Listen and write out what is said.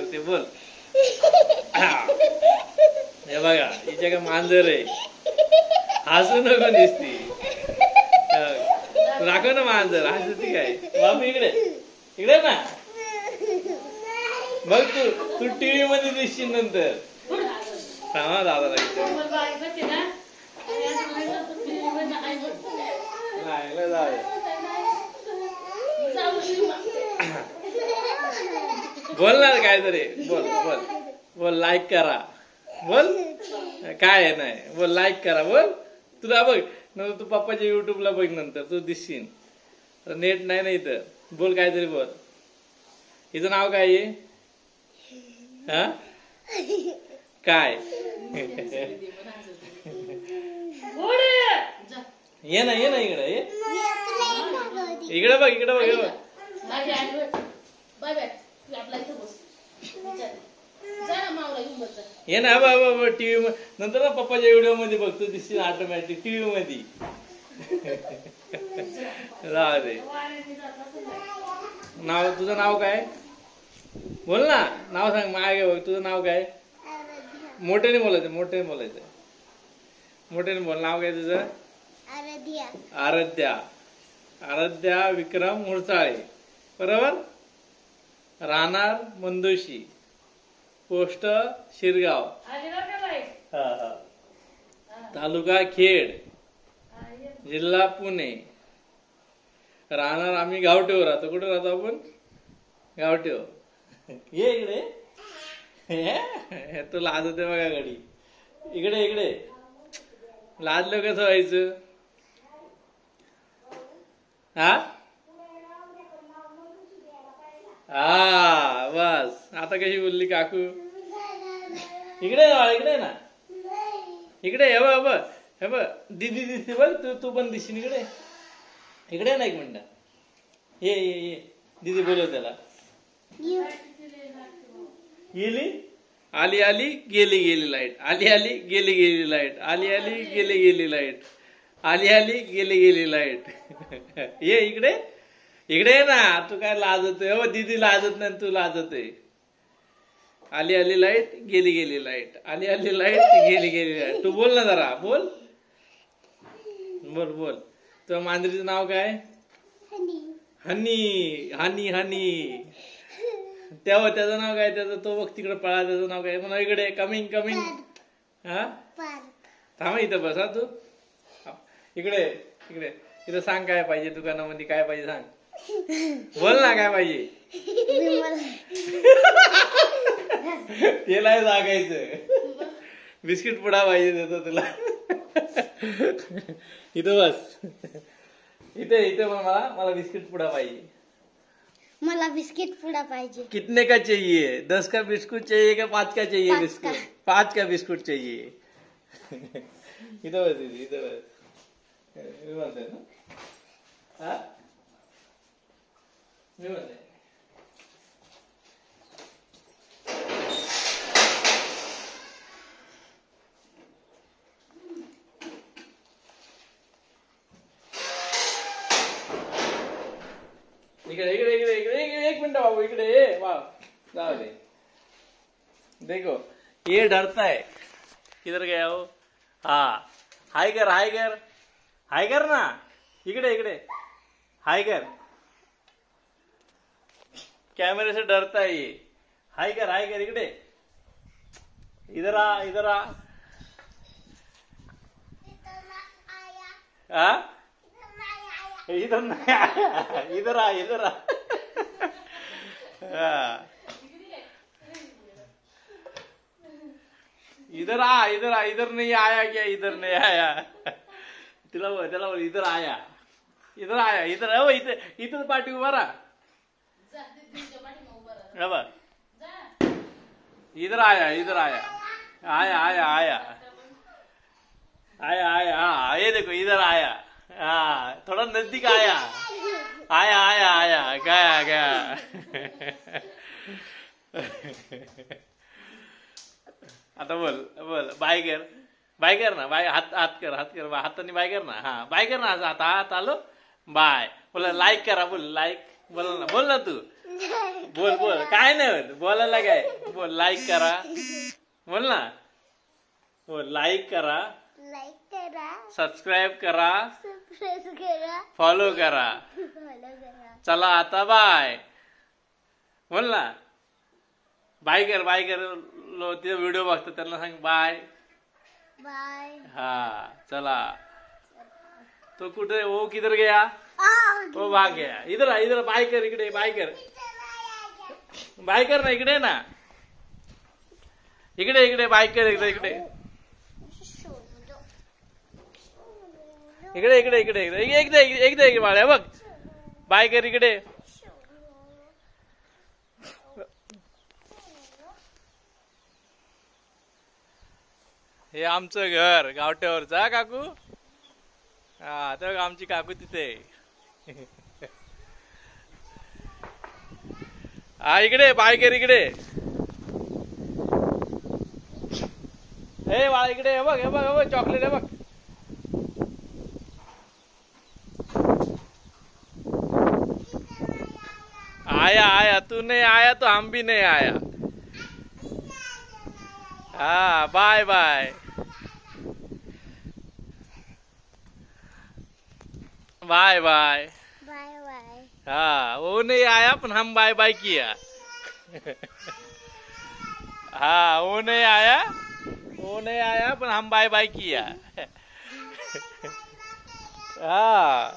करते बोल. हे बघा हिच्या का मांजर आहे. हसू नको दिसती. दाखव ना मांजर हसती काय. बाबू इकडे इकडे ना. बघ तू टीव्ही मध्ये दिसशील नंतर. थांबा दादा बोल ना काहीतरी. बोल बोल बोल. लाईक करा बोल. काय आहे नाही बोल. लाईक करा बोल. तुला बघ नंतर तू पप्पाच्या युट्यूबला बघ नंतर तू दिसशील. नेट नाही ना इथं. बोल काहीतरी बोल. हिचं नाव काय आहे. हा काय ये ना ये ना इकडे ये. इकडे बघ इकडे बघ. ये ना बाबा टीव्ही नंतर ना पप्पाच्या व्हिडिओ मध्ये बघतो दिसतील ऑटोमॅटिक टीव्ही मध्ये. राहू दे. नाव तुझं नाव काय बोल ना. नाव सांग मागे बघ. तुझं नाव काय. मोठ्याने बोलायचं मोठ्याने बोलायचं. मोठ्याने बोल. नाव काय तुझं. आराध्या. आराध्या विक्रम मुळसाळे बरोबर. राहणार मंदोशी. पोस्ट शिरगाव. तालुका खेड. जिल्हा पुणे. राहणार आम्ही गावठेवर राहतो. कुठे राहतो आपण. गावठेव. ये इकडे. तू लाज होते बघा गडी. इकडे इकडे. लाजलं कसं व्हायचं. हा हा बस. आता कशी बोलली काकू. इकडे इकडे ना. इकडे हे बघ हे बघ. दीदी दिसते बघ. तू पण दिसशील इकडे. इकडे ना एक मिनिट. ये ये ये. दीदी बोलव त्याला. गेली आली आली गेली गेली लाईट. आली आली गेली गेली लाईट. आली आली गेली गेली लाईट. आली आली गेली गेली लाईट. ये इकडे इकडे ये ना. तू काय लाजतोय. हो दीदी लाजत नाही तू लाजतोय. आली आली लाईट गेली गेली लाईट. आली आली लाईट गेली गेली लाईट. तू बोल ना जरा बोल. बोल बोल. तुझ्या मांजरीचं नाव काय. हनी हनी हनी. तेव्हा त्याचं नाव काय. त्याचं तो बघ तिकडे पळा. त्याचं नाव काय म्हणा. इकडे कमिंग कमिंग. हा थांबा इथं बसा तू. इकडे इकडे. इथं सांग काय पाहिजे दुकानामध्ये. काय पाहिजे सांग. बोल ना काय पाहिजे. ते नाही सांगायचं. बिस्किट पुडा पाहिजे देतो तुला. इथं बस. इथे इथे मला बिस्किट पुडा पाहिजे. मला बिस्किट पुडा पाहिजे. कितने का चाहिए. 10 का बिस्कुट चाहिए क्या 5 का चाहिए बिस्कुट. 5 का बिस्कुट चाहिए. इथं बस इथं बस. मी म्हणतोय ना. हा मी म्हणतोय. इकडे इकडे इकडे इकडे. एक मिनट बाबू इकडे. वाह जाओ दे. देखो ये डरता है. किधर गया हो. हाँ हाय कर हाय कर. हाय कर ना. इकडे इकडे. हाय कर. कैमरे से डरता है ये. हाय कर इकडे. इधर आ इधर आ. हाँ इधर नहीं आया. इधर आ इधर आ. इधर आ इधर आ. इधर नहीं आया क्या. इधर नहीं आया. त्याला बोल इधर आया. इधर आया. इधर हो इथे इथं पाठी उभा राहा. इधर आया इधर आया. आया आया आया आया आया. हाँ ये देखो इधर आया. हाँ थोड़ा नजदीक आया. आया आया आया. गया गया. आता बोल बोल. बाय कर ना. बाय हात कर हाताने बाय कर ना. हा बाय कर ना. आता हात आलो. बाय बोला. लाईक करा बोल. लाईक बोल ना. बोल ना तू. बोल बोल, काय नाही होत, बोलायला काय, बोल लाईक करा, बोल ना, बोल लाईक करा, लाईक करा, सबस्क्राईब करा, सबस्क्राईब करा, फॉलो करा. फॉलो करा. चला आता बाय, बोल ना, बाय कर, बाय कर. ते व्हिडिओ बघतात त्यांना सांग बाय. बाय. हाँ चला. तो कुठे, वो किधर गया, वो भाग गया. इधर आ, इधर बाय कर, इकडे बाय कर, बाय कर ना, इकडे ना, इकडे इकडे बाय कर, इकडे इकडे इकडे इकडे इकडे इकडे एकदा एकदा इकडे बाळ्या बघ, बाय कर इकडे. हे आमचं घर गावठ्यावरचा काकू. हा तर आमची काकू तिथे. हा इकडे बाय कर इकडे. हे बाळा इकडे, हे बघ, हे बघ, हे बघ चॉकलेट, हे बघ. आया आया, तू नहीं आया तो हम भी नहीं आया. हाँ bye bye, bye bye. Bye bye. हाँ वो नहीं आया पण हम बाय बाय किया. हाँ वो नहीं आया, वो नहीं आया पण हम बाय बाय किया. हाँ